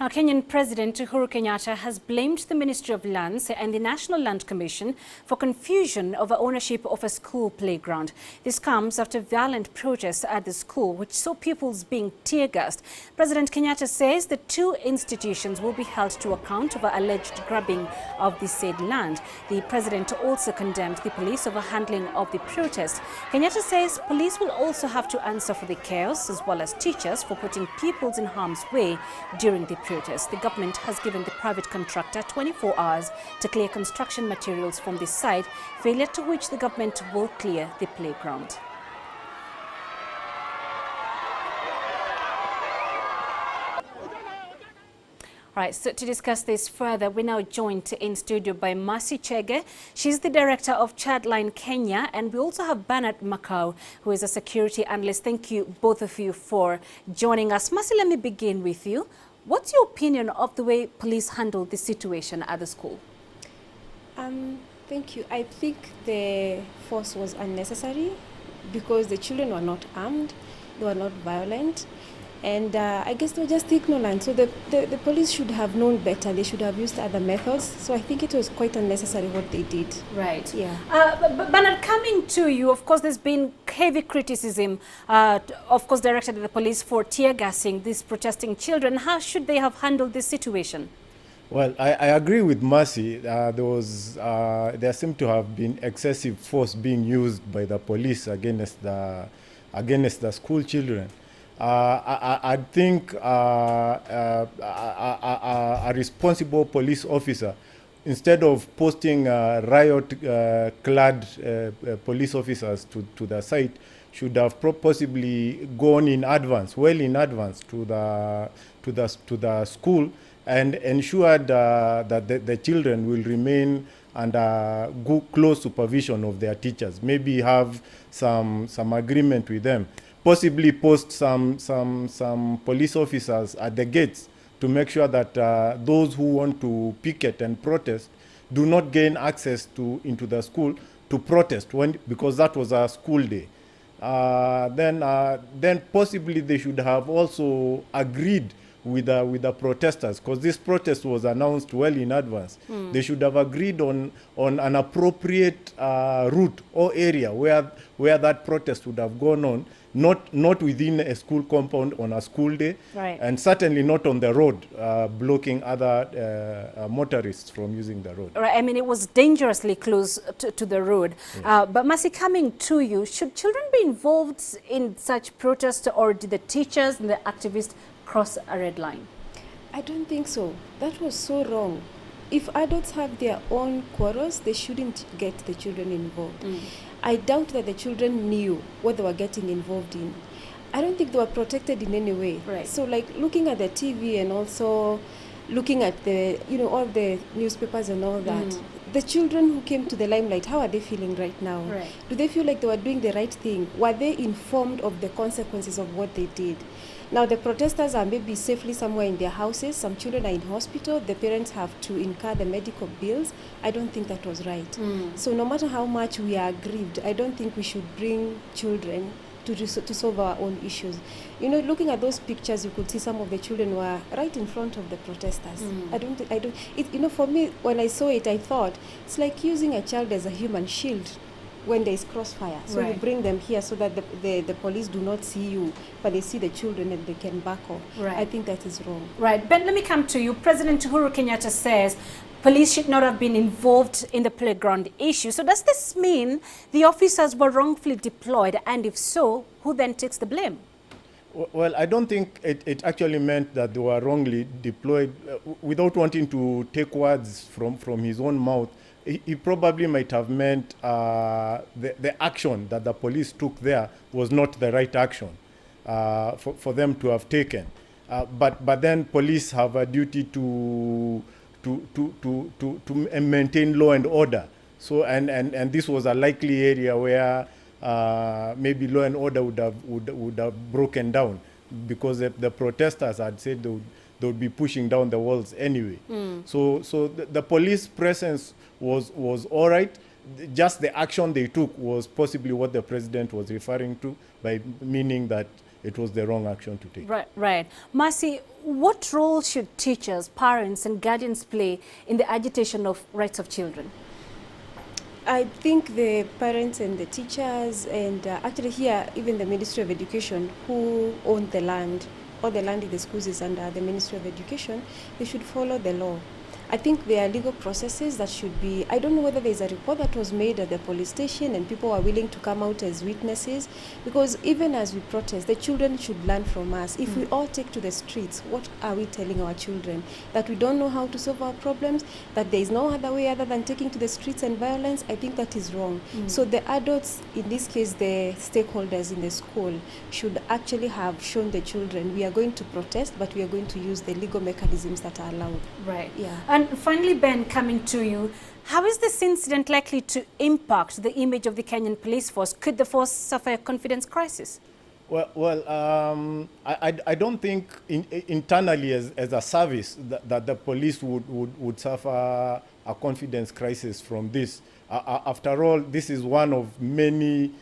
Now, Kenyan President Uhuru Kenyatta has blamed the Ministry of Lands and the National Land Commission for confusion over ownership of a school playground. This comes after violent protests at the school, which saw pupils being tear-gassed. President Kenyatta says the two institutions will be held to account over alleged grabbing of the said land. The president also condemned the police over handling of the protest. Kenyatta says police will also have to answer for the chaos, as well as teachers for putting pupils in harm's way during the protest. The government has given the private contractor 24 hours to clear construction materials from the site, failure to which the government will clear the playground. All right, so to discuss this further, we're now joined in studio by Chege. She's the director of Childline Kenya, and we also have Makau, who is a security analyst. Thank you, both of you, for joining us. Mercy, let me begin with you. What's your opinion of the way police handled the situation at the school? Thank you. I think the force was unnecessary because the children were not armed, they were not violent, and I guess they were just ignorant. So the police should have known better. They should have used other methods. So I think it was quite unnecessary what they did. Right. Yeah. Bernard, coming to you, of course, there's been heavy criticism, of course, directed at the police for tear gassing these protesting children. How should they have handled this situation? Well, I agree with Mercy. There seemed to have been excessive force being used by the police against the school children. I think a responsible police officer, instead of posting riot-clad police officers to the site, should have possibly gone in advance, well in advance, to the school and ensured that the children will remain under close supervision of their teachers. Maybe have some agreement with them. Possibly post some police officers at the gates to make sure that those who want to picket and protest do not gain access into the school to protest because that was a school day. Then possibly they should have also agreed with the protesters, because this protest was announced well in advance. They should have agreed on an appropriate route or area where that protest would have gone on, not within a school compound on a school day, right, and certainly not on the road, blocking other motorists from using the road. Right. I mean, it was dangerously close to the road. Yes. But Mercy, coming to you, should children be involved in such protests, or did the teachers and the activists cross a red line? I don't think so. That was so wrong. If adults have their own quarrels, they shouldn't get the children involved. I doubt that the children knew what they were getting involved in. I don't think they were protected in any way. Right. So like looking at the TV and also looking at the, all the newspapers and all that, the children who came to the limelight, how are they feeling right now? Right. Do they feel like they were doing the right thing? Were they informed of the consequences of what they did? Now the protesters are maybe safely somewhere in their houses. Some children are in hospital. The parents have to incur the medical bills. I don't think that was right. So no matter how much we are aggrieved, I don't think we should bring children to solve our own issues. Looking at those pictures, you could see some of the children were right in front of the protesters. For me, when I saw it, I thought it's like using a child as a human shield when there is crossfire. So right, you bring them here so that the police do not see you, but they see the children and they can back off. Right. I think that is wrong. Right. Ben, let me come to you. President Uhuru Kenyatta says police should not have been involved in the playground issue. So does this mean the officers were wrongfully deployed? And if so, who then takes the blame? Well, I don't think it actually meant that they were wrongly deployed. Without wanting to take words from his own mouth, he probably might have meant the action that the police took there was not the right action for them to have taken. But then police have a duty to maintain law and order. So and this was a likely area where maybe law and order would have broken down, because the protesters had said they would be pushing down the walls anyway. So the police presence was all right. Just the action they took was possibly what the president was referring to, by meaning that it was the wrong action to take. Right, right. Mercy, what role should teachers, parents and guardians play in the agitation of rights of children? I think the parents and the teachers and actually here even the Ministry of Education, who own the land, all the land in the schools is under the Ministry of Education, they should follow the law. I think there are legal processes that should be, I don't know whether there's a report that was made at the police station and people are willing to come out as witnesses, because even as we protest, the children should learn from us. If we all take to the streets, what are we telling our children? That we don't know how to solve our problems, that there is no other way other than taking to the streets and violence? I think that is wrong. So the adults, in this case the stakeholders in the school, should actually have shown the children, we are going to protest, but we are going to use the legal mechanisms that are allowed. Right. Yeah. And finally, Ben, coming to you, how is this incident likely to impact the image of the Kenyan police force? Could the force suffer a confidence crisis? I don't think internally as a service that the police would suffer a confidence crisis from this. After all, this is one of many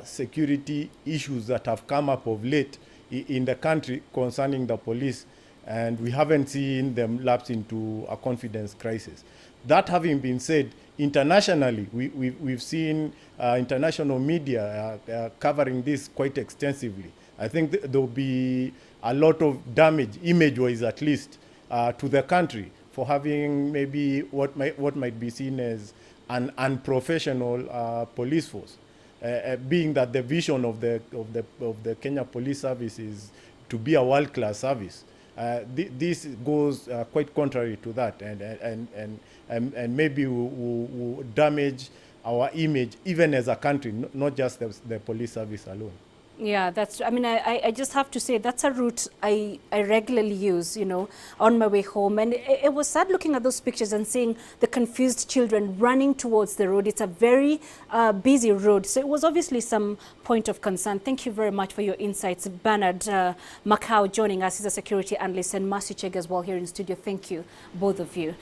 security issues that have come up of late in the country concerning the police, and we haven't seen them lapse into a confidence crisis. That having been said, internationally, we've seen international media covering this quite extensively. I think there will be a lot of damage, image-wise at least, to the country for having maybe what might be seen as an unprofessional police force. Being that the vision of the Kenya Police Service is to be a world-class service. This goes quite contrary to that, and maybe will damage our image even as a country, not just the police service alone. Yeah, that's, I mean, I just have to say that's a route I regularly use, you know, on my way home. And it was sad looking at those pictures and seeing the confused children running towards the road. It's a very busy road. So it was obviously some point of concern. Thank you very much for your insights. Bernard Makau joining us. He's a security analyst, and Mercy Chege as well here in studio. Thank you, both of you.